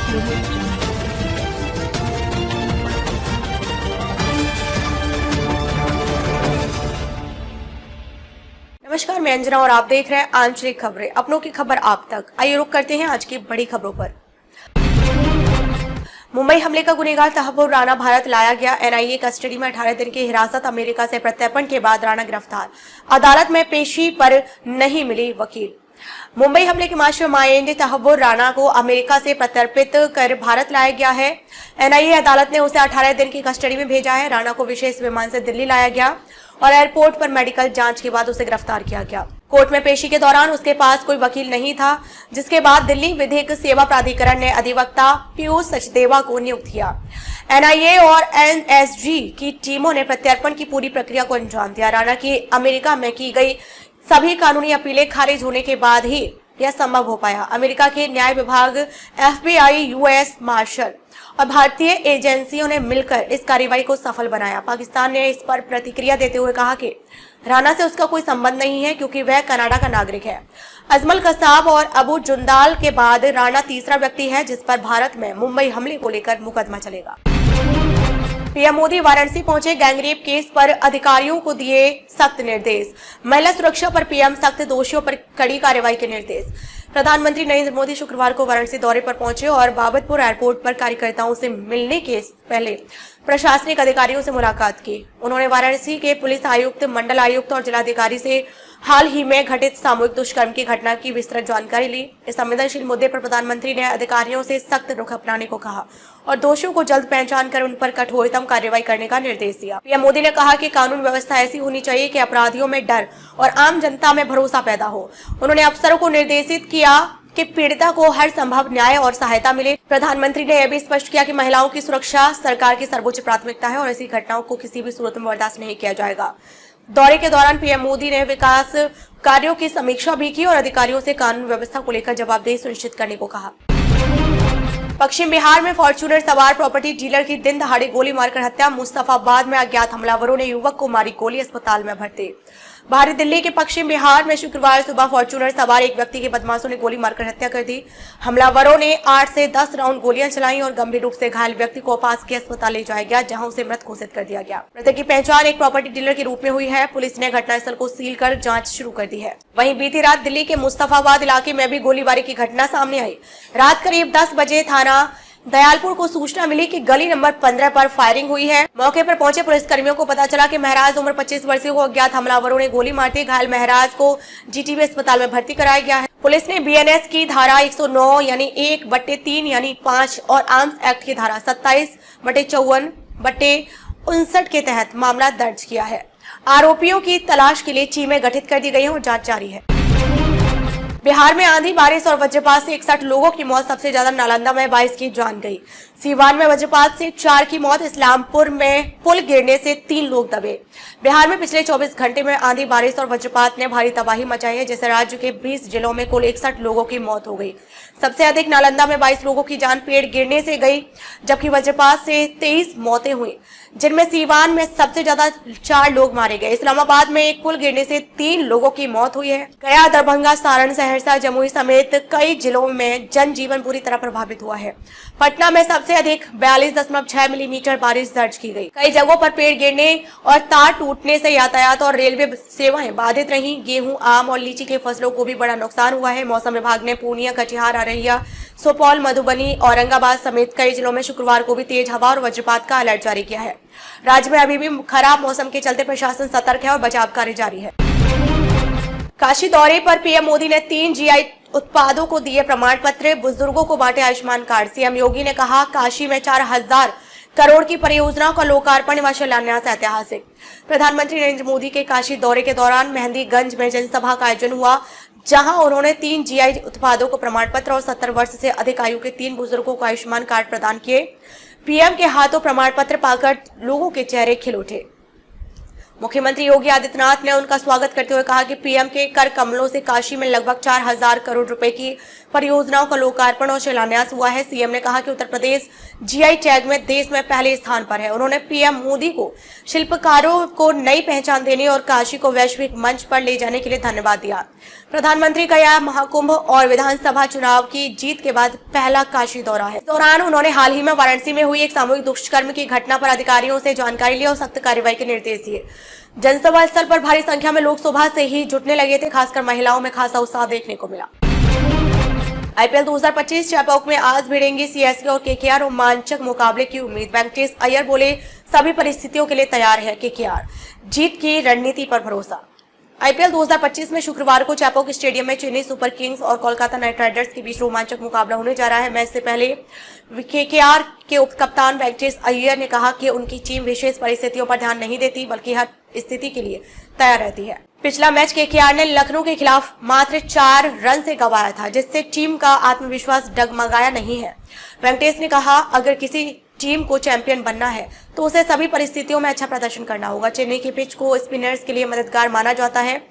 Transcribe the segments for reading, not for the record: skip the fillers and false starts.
नमस्कार, मैं अंजना और आप देख रहे हैं आंचलिक खबरें, अपनों की खबर आप तक। आइए रुक करते हैं आज की बड़ी खबरों पर। मुंबई हमले का गुनहगार तहव्वुर राणा भारत लाया गया। एनआईए कस्टडी में 18 दिन की हिरासत। अमेरिका से प्रत्यर्पण के बाद राणा गिरफ्तार। अदालत में पेशी पर नहीं मिली वकील। मुंबई हमले के मास्टरमाइंड तहव्वुर राणा को अमेरिका से प्रत्यर्पित कर भारत लाया गया है। एनआईए अदालत ने उसे 18 दिन की कस्टडी में भेजा है। राणा को विशेष विमान से दिल्ली लाया गया और एयरपोर्ट पर मेडिकल जांच के बाद उसे गिरफ्तार किया गया। कोर्ट में पेशी के दौरान उसके पास कोई वकील नहीं था, जिसके बाद दिल्ली विधिक सेवा प्राधिकरण ने अधिवक्ता पीयूष सचदेवा को नियुक्त किया। एनआईए और एनएसजी की टीमों ने प्रत्यर्पण की पूरी प्रक्रिया को अंजाम दिया। राणा की अमेरिका में की गई सभी कानूनी अपीलें खारिज होने के बाद ही यह संभव हो पाया। अमेरिका के न्याय विभाग, एफबीआई, यूएस मार्शल और भारतीय एजेंसियों ने मिलकर इस कार्रवाई को सफल बनाया। पाकिस्तान ने इस पर प्रतिक्रिया देते हुए कहा कि राणा से उसका कोई संबंध नहीं है, क्योंकि वह कनाडा का नागरिक है। अजमल कसाब और अबू जुंदाल के बाद राणा तीसरा व्यक्ति है जिस पर भारत में मुंबई हमले को लेकर मुकदमा चलेगा। पीएम मोदी वाराणसी पहुंचे। गैंगरेप केस पर अधिकारियों को दिए सख्त निर्देश। महिला सुरक्षा पर पीएम सख्त, दोषियों पर कड़ी कार्रवाई के निर्देश। प्रधानमंत्री नरेंद्र मोदी शुक्रवार को वाराणसी दौरे पर पहुंचे और बाबतपुर एयरपोर्ट पर कार्यकर्ताओं से मिलने के पहले प्रशासनिक अधिकारियों से मुलाकात की। उन्होंने वाराणसी के पुलिस आयुक्त, मंडल आयुक्त और जिलाधिकारी से हाल ही में घटित सामूहिक दुष्कर्म की घटना की विस्तृत जानकारी ली। इस संवेदनशील मुद्दे पर प्रधानमंत्री ने अधिकारियों से सख्त रुख अपनाने को कहा और दोषियों को जल्द पहचान कर उन पर कठोरतम कार्रवाई करने का निर्देश दिया। पीएम मोदी ने कहा कि कानून व्यवस्था ऐसी होनी चाहिए कि अपराधियों में डर और आम जनता में भरोसा पैदा हो। उन्होंने अफसरों को निर्देशित किया कि पीड़िता को हर संभव न्याय और सहायता मिले। प्रधानमंत्री ने यह भी स्पष्ट किया कि महिलाओं की सुरक्षा सरकार की सर्वोच्च प्राथमिकता है और ऐसी घटनाओं को किसी भी सूरत में बर्दाश्त नहीं किया जाएगा। दौरे के दौरान पीएम मोदी ने विकास कार्यों की समीक्षा भी की और अधिकारियों से कानून व्यवस्था को लेकर जवाबदेही सुनिश्चित करने को कहा। पश्चिम बिहार में फॉर्च्यूनर सवार प्रॉपर्टी डीलर की दिन दहाड़े गोली मारकर हत्या। मुस्तफाबाद में अज्ञात हमलावरों ने युवक को मारी गोली, अस्पताल में भर्ती। बाहरी दिल्ली के पश्चिम बिहार में शुक्रवार सुबह फॉर्च्यूनर सवार एक व्यक्ति की बदमाशों ने गोली मारकर हत्या कर दी। हमलावरों ने 8 से 10 राउंड गोलियां चलाई और गंभीर रूप से घायल व्यक्ति को पास के अस्पताल ले जाया गया, जहां उसे मृत घोषित कर दिया गया। मृतक की पहचान एक प्रॉपर्टी डीलर के रूप में हुई है। पुलिस ने घटनास्थल को सील कर जांच शुरू कर दी है। वहीं बीती रात दिल्ली के मुस्तफाबाद इलाके में भी गोलीबारी की घटना सामने आई। रात करीब 10 बजे थाना दयालपुर को सूचना मिली कि गली नंबर 15 पर फायरिंग हुई है। मौके पर पहुंचे पुलिसकर्मियों को पता चला कि महराज उम्र 25 वर्षीय को अज्ञात हमलावरों ने गोली मार दी। घायल महराज को जीटीबी अस्पताल में भर्ती कराया गया है। पुलिस ने बीएनएस की धारा 109 यानी 1/3 यानी 5 और आर्म्स एक्ट की धारा 27/54/59 के तहत मामला दर्ज किया है। आरोपियों की तलाश के लिए टीमें गठित कर दी गई है और जाँच जारी है। बिहार में आंधी, बारिश और वज्रपात से 61 लोगों की मौत। सबसे ज्यादा नालंदा में 22 की जान गई। सीवान में वज्रपात से 4 की मौत। इस्लामपुर में पुल गिरने से 3 लोग दबे। बिहार में पिछले 24 घंटे में आंधी, बारिश और वज्रपात ने भारी तबाही मचाई है, जिससे राज्य के 20 जिलों में कुल 61 लोगों की मौत हो गई। सबसे अधिक नालंदा में 22 लोगों की जान पेड़ गिरने से गई, जबकि वज्रपात से 23 मौतें हुई, जिनमें सीवान में सबसे ज्यादा 4 लोग मारे गए। इस्लामाबाद में एक पुल गिरने से 3 लोगों की मौत हुई है। गया, दरभंगा, सारण, सहरसा, जमुई समेत कई जिलों में जनजीवन बुरी तरह प्रभावित हुआ है। पटना में सबसे अधिक 42.6 मिलीमीटर बारिश दर्ज की गई। कई जगहों पर पेड़ गिरने और तार टूटने से यातायात और रेलवे सेवाएं बाधित रही। गेहूं, आम और लीची के फसलों को भी बड़ा नुकसान हुआ है। मौसम विभाग ने पूर्णिया, कटिहार, अररिया, सुपौल, मधुबनी, औरंगाबाद समेत कई जिलों में शुक्रवार को भी तेज हवा और वज्रपात का अलर्ट जारी किया है। राज्य में अभी भी खराब मौसम के चलते प्रशासन सतर्क है और बचाव कार्य जारी है। काशी दौरे पर पीएम मोदी ने 3 जीआई उत्पादों को दिए प्रमाण पत्र। बुजुर्गों को बांटे आयुष्मान कार्ड। सीएम योगी ने कहा, काशी में 4000 करोड़ की परियोजनाओं का लोकार्पण व शिलान्यास ऐतिहासिक। प्रधानमंत्री नरेंद्र मोदी के काशी दौरे के दौरान मेहंदीगंज में जनसभा का आयोजन हुआ, जहां उन्होंने 3 जीआई उत्पादों को प्रमाण पत्र और 70 वर्ष से अधिक आयु के 3 बुजुर्गों को आयुष्मान कार्ड प्रदान किए। पीएम के हाथों प्रमाण पत्र पाकर लोगों के चेहरे खिल उठे। मुख्यमंत्री योगी आदित्यनाथ ने उनका स्वागत करते हुए कहा कि पीएम के कर कमलों से काशी में लगभग 4000 करोड़ रुपए की परियोजनाओं का लोकार्पण और शिलान्यास हुआ है। सीएम ने कहा कि उत्तर प्रदेश जीआई टैग में देश में पहले स्थान पर है। उन्होंने पीएम मोदी को शिल्पकारों को नई पहचान देने और काशी को वैश्विक मंच पर ले जाने के लिए धन्यवाद दिया। प्रधानमंत्री का यह महाकुंभ और विधानसभा चुनाव की जीत के बाद पहला काशी दौरा है। इस दौरान उन्होंने हाल ही में वाराणसी में हुई एक सामूहिक दुष्कर्म की घटना पर अधिकारियों से जानकारी ली और सख्त कार्रवाई के निर्देश दिए। जनसभा स्थल पर भारी संख्या में लोग सुबह से ही जुटने लगे थे, खासकर महिलाओं में खासा उत्साह देखने को मिला। आईपीएल 2025 चैपॉक में आज भिड़ेंगे सीएसके और केकेआर, रोमांचक मुकाबले की उम्मीद। वेंकटेश अय्यर बोले, सभी परिस्थितियों के लिए तैयार है केकेआर, जीत की रणनीति पर भरोसा। आईपीएल 2025 में शुक्रवार को चैपॉक स्टेडियम में चेन्नई सुपर किंग्स और कोलकाता नाइट राइडर्स के बीच रोमांचक मुकाबला होने जा रहा है। मैच से पहले केकेआर के उप कप्तान वेंकटेश अय्यर ने कहा कि उनकी टीम विशेष परिस्थितियों पर ध्यान नहीं देती, बल्कि हर स्थिति के लिए तैयार रहती है। पिछला मैच केकेआर ने लखनऊ के खिलाफ मात्र 4 रन से गंवाया था, जिससे टीम का आत्मविश्वास डगमगाया नहीं है। वेंकटेश ने कहा, अगर किसी टीम को चैंपियन बनना है तो उसे सभी परिस्थितियों में अच्छा प्रदर्शन करना होगा। चेन्नई की पिच को स्पिनर्स के लिए मददगार माना जाता है,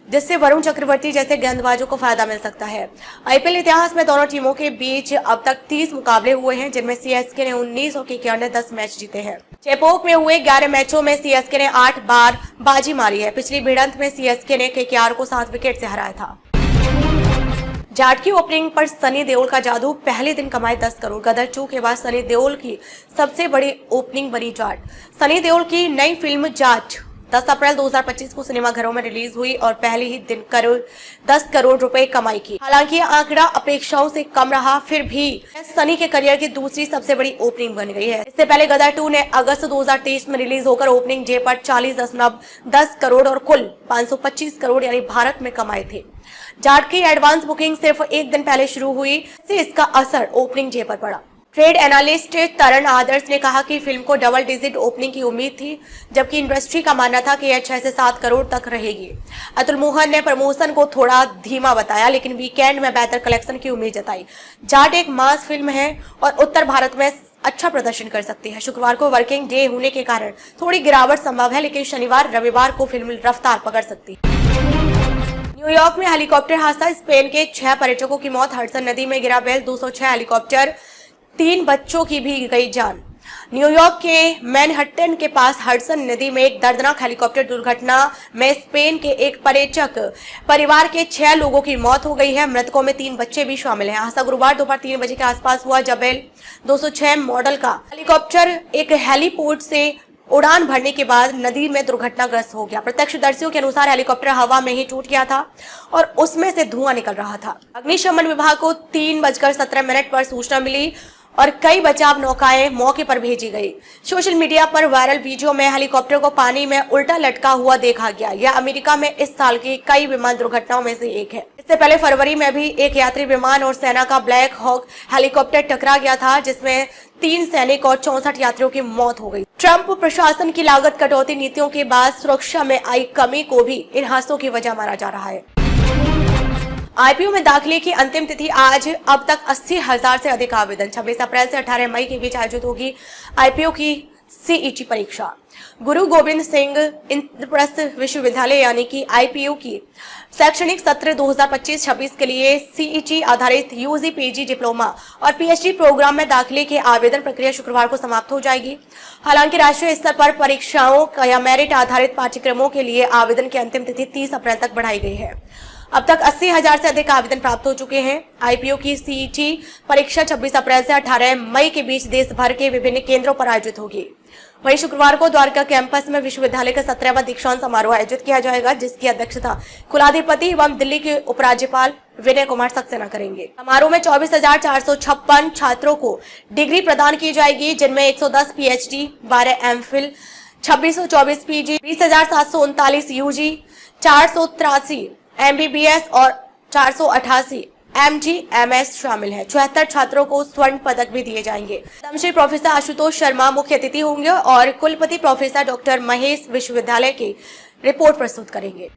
जिससे वरुण चक्रवर्ती जैसे गेंदबाजों को फायदा मिल सकता है। आईपीएल इतिहास में दोनों टीमों के बीच अब तक 30 मुकाबले हुए हैं, जिनमें सीएसके ने 19 और केकेआर ने 10 मैच जीते हैं। चेपॉक में हुए 11 मैचों में सीएसके ने 8 बार बाजी मारी है। पिछली भिड़ंत में सीएसके ने केकेआर को 7 विकेट से हराया था। जाट की ओपनिंग पर सनी देओल का जादू, पहले दिन कमाए 10 करोड़। गदर 2 के बाद सनी देओल की सबसे बड़ी ओपनिंग बनी जाट। सनी देओल की नई फिल्म जाट 10 अप्रैल 2025 को सिनेमाघरों में रिलीज हुई और पहले ही दिन 10 करोड़ रुपए कमाई की। हालांकि यह आंकड़ा अपेक्षाओं से कम रहा, फिर भी सनी के करियर की दूसरी सबसे बड़ी ओपनिंग बन गई है। इससे पहले गदर 2 ने अगस्त 2023 में रिलीज होकर ओपनिंग डे पर 40.10 करोड़ और कुल 525 करोड़ यानी भारत में कमाए थे। जाट की एडवांस बुकिंग सिर्फ एक दिन पहले शुरू हुई, इससे इसका असर ओपनिंग डे पर पड़ा। ट्रेड एनालिस्ट तरण आदर्श ने कहा कि फिल्म को डबल डिजिट ओपनिंग की उम्मीद थी, जबकि इंडस्ट्री का मानना था कि यह 6 से 7 करोड़ तक रहेगी। अतुल मोहन ने प्रमोशन को थोड़ा धीमा बताया, लेकिन वीकेंड में बेहतर कलेक्शन की उम्मीद जताई। जाट एक मास फिल्म है और उत्तर भारत में अच्छा प्रदर्शन कर सकती है। शुक्रवार को वर्किंग डे होने के कारण थोड़ी गिरावट संभव है, लेकिन शनिवार रविवार को फिल्म रफ्तार पकड़ सकती है। न्यूयॉर्क में हेलीकॉप्टर हादसा, स्पेन के 6 पर्यटकों की मौत। हडसन नदी में गिरा बैल, 206 हेलीकॉप्टर, 3 बच्चों की भी गई जान। न्यूयॉर्क के मैनहट्टन के पास हडसन नदी में एक दर्दनाक हेलीकॉप्टर दुर्घटना में स्पेन के एक पर्यटक परिवार के 6 लोगों की मौत हो गई है। मृतकों में 3 बच्चे भी शामिल हैं। हादसा गुरुवार दोपहर 3 बजे के आसपास हुआ, जब बेल 206 मॉडल का हेलीकॉप्टर एक हेलीपोर्ट से उड़ान भरने के बाद नदी में दुर्घटनाग्रस्त हो गया। प्रत्यक्षदर्शियों के अनुसार हेलीकॉप्टर हवा में ही टूट गया था और उसमें से धुआं निकल रहा था। अग्निशमन विभाग को 3:17 पर सूचना मिली और कई बचाव नौकाएं मौके पर भेजी गई। सोशल मीडिया पर वायरल वीडियो में हेलीकॉप्टर को पानी में उल्टा लटका हुआ देखा गया। यह अमेरिका में इस साल की कई विमान दुर्घटनाओं में से एक है। इससे पहले फरवरी में भी एक यात्री विमान और सेना का ब्लैक हॉक हेलीकॉप्टर टकरा गया था, जिसमें 3 सैनिक और 64 यात्रियों की मौत हो गई। ट्रंप प्रशासन की लागत कटौती नीतियों के बाद सुरक्षा में आई कमी को भी इन हादसों की वजह माना जा रहा है। आईपीओ में दाखिले की अंतिम तिथि आज। अब तक 80,000 से अधिक आवेदन। 26 अप्रैल से 18 मई के बीच आयोजित होगी आईपीओ की सीईटी परीक्षा। गुरु गोविंद सिंह इंद्रप्रस्थ विश्वविद्यालय यानी कि आईपीओ की शैक्षणिक सत्र 2025-26 के लिए सीईटी आधारित यूजी, पीजी, डिप्लोमा और पीएचडी प्रोग्राम में दाखिले की आवेदन प्रक्रिया शुक्रवार को समाप्त हो जाएगी। हालांकि राष्ट्रीय स्तर पर परीक्षाओं या मेरिट आधारित पाठ्यक्रमों के लिए आवेदन की अंतिम तिथि 30 अप्रैल तक बढ़ाई गई है। अब तक 80,000 से अधिक आवेदन प्राप्त हो चुके हैं। आईपीओ की सीईटी परीक्षा 26 अप्रैल से 18 मई के बीच देश भर के विभिन्न केंद्रों पर आयोजित होगी। वहीं शुक्रवार को द्वारका कैंपस में विश्वविद्यालय का 17वां दीक्षांत समारोह आयोजित किया जाएगा, जिसकी अध्यक्षता कुलाधिपति एवं दिल्ली के उपराज्यपाल विनय कुमार सक्सेना करेंगे। समारोह में 24,456 छात्रों को डिग्री प्रदान की जाएगी, जिनमें 110 PhD, 12 MPhil, 2624 PG, 20,739 UG, 483 MBBS और 488 एमजीएमएस शामिल है। 74 छात्रों को स्वर्ण पदक भी दिए जाएंगे। पद्मश्री प्रोफेसर आशुतोष शर्मा मुख्य अतिथि होंगे और कुलपति प्रोफेसर डॉक्टर महेश विश्वविद्यालय की रिपोर्ट प्रस्तुत करेंगे।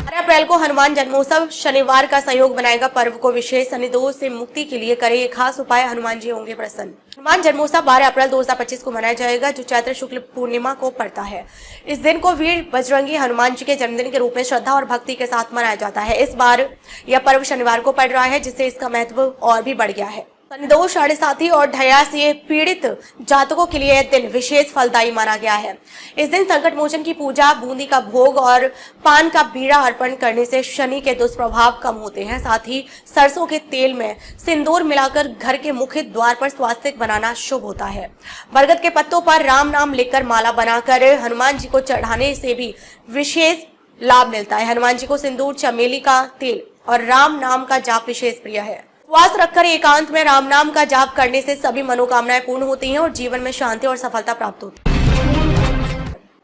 12 अप्रैल को हनुमान जन्मोत्सव शनिवार का संयोग बनाएगा। पर्व को विशेष शनिदोष से मुक्ति के लिए करें खास उपाय, हनुमान जी होंगे प्रसन्न। हनुमान जन्मोत्सव 12 अप्रैल 2025 को मनाया जाएगा, जो चैत्र शुक्ल पूर्णिमा को पड़ता है। इस दिन को वीर बजरंगी हनुमान जी के जन्मदिन के रूप में श्रद्धा और भक्ति के साथ मनाया जाता है। इस बार यह पर्व शनिवार को पड़ रहा है, जिससे इसका महत्व और भी बढ़ गया है। शनिदोष, साढ़े साथी और ढया से पीड़ित जातकों के लिए यह दिन विशेष फलदायी माना गया है। इस दिन संकट मोचन की पूजा, बूंदी का भोग और पान का बीड़ा अर्पण करने से शनि के दुष्प्रभाव कम होते हैं। साथ ही सरसों के तेल में सिंदूर मिलाकर घर के मुख्य द्वार पर स्वास्तिक बनाना शुभ होता है। बरगद के पत्तों पर राम नाम लिखकर माला बनाकर हनुमान जी को चढ़ाने से भी विशेष लाभ मिलता है। हनुमान जी को सिंदूर, चमेली का तेल और राम नाम का जाप विशेष प्रिय है। उपवास रखकर एकांत में राम नाम का जाप करने से सभी मनोकामनाएं पूर्ण होती हैं और जीवन में शांति और सफलता प्राप्त होती है।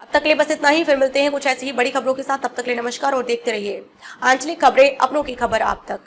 अब तक के लिए बस इतना ही। फिर मिलते हैं कुछ ऐसी ही बड़ी खबरों के साथ। तब तक के लिए नमस्कार और देखते रहिए आंचलिक खबरें, अपनों की खबर आप तक।